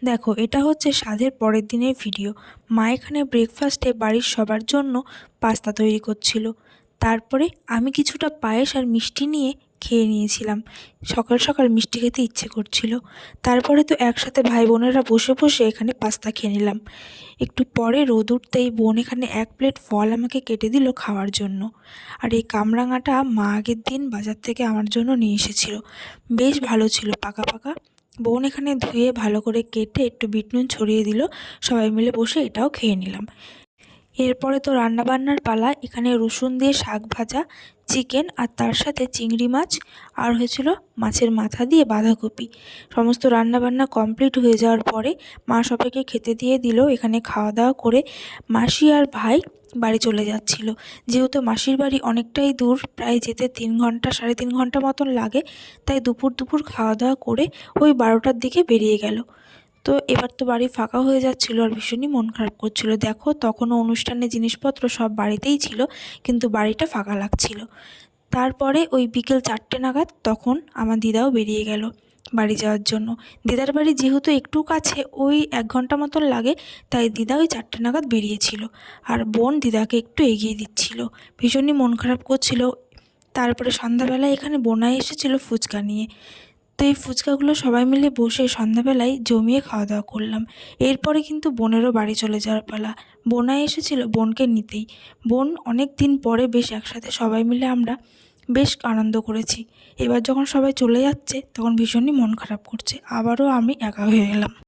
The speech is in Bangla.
দেখো, এটা হচ্ছে স্বাদের পরের দিনের ভিডিও। মা এখানে ব্রেকফাস্টে বাড়ির সবার জন্য পাস্তা তৈরি করছিল। তারপরে আমি কিছুটা পায়েস আর মিষ্টি নিয়ে খেয়ে নিয়েছিলাম। সকাল সকাল মিষ্টি খেতে ইচ্ছে করছিল। তারপরে তো একসাথে ভাই বোনেরা বসে বসে এখানে পাস্তা খেয়ে নিলাম। একটু পরে রোদ উঠতেই বোন এখানে 1 প্লেট ফল আমাকে কেটে দিল খাওয়ার জন্য। আর এই কামরাঙাটা মা আগের দিন বাজার থেকে আমার জন্য নিয়ে এসেছিল। বেশ ভালো ছিল, পাকা পাকা। বোন এখানে ধুয়ে ভালো করে কেটে একটু বিট নুন ছড়িয়ে দিল। সবাই মিলে বসে এটাও খেয়ে নিলাম। এরপরে তো রান্নাবান্নার পালা। এখানে রসুন দিয়ে শাক ভাজা, চিকেন আর তার সাথে চিংড়ি মাছ, আর হয়েছিল মাছের মাথা দিয়ে বাঁধাকপি। সমস্ত রান্নাবান্না কমপ্লিট হয়ে যাওয়ার পরে মা সবাইকে খেতে দিয়ে দিল। এখানে খাওয়া দাওয়া করে মাসি আর ভাই বাড়ি চলে যাচ্ছিল। যেহেতু মাসির বাড়ি অনেকটাই দূর, প্রায় যেতে 3 ঘন্টা 3.5 ঘন্টা মতন লাগে, তাই দুপুর খাওয়া দাওয়া করে ওই 12টার দিকে বেরিয়ে গেল। তো এবার তো বাড়ি ফাঁকা হয়ে যাচ্ছিল আর ভীষণই মন খারাপ করছিল। দেখো, তখনও অনুষ্ঠানের জিনিসপত্র সব বাড়িতেই ছিল, কিন্তু বাড়িটা ফাঁকা লাগছিল। তারপরে ওই বিকেল 4টে নাগাদ তখন আমার দিদাও বেরিয়ে গেল বাড়ি যাওয়ার জন্য। দিদার বাড়ি যেহেতু একটু কাছে, ওই 1 ঘন্টা মতন লাগে, তাই দিদা ওই 4টে নাগাদ বেরিয়েছিল। আর বোন দিদাকে একটু এগিয়ে দিচ্ছিল। ভীষণই মন খারাপ করছিল। তারপরে সন্ধ্যাবেলায় এখানে বোনাই এসেছিল ফুচকা নিয়ে। তো এই ফুচকাগুলো সবাই মিলে বসে সন্ধ্যাবেলায় জমিয়ে খাওয়া দাওয়া করলাম। এরপরে কিন্তু বোনেরও বাড়ি চলে যাওয়ার পালা। বোনাই এসেছিল বোনকে নিতেই। বোন অনেক দিন পরে বেশ একসাথে সবাই মিলে আমরা বেশ আনন্দ করেছি। এবার যখন সবাই চলে যাচ্ছে তখন ভীষণই মন খারাপ করছে। আবারও আমি একা হয়ে গেলাম।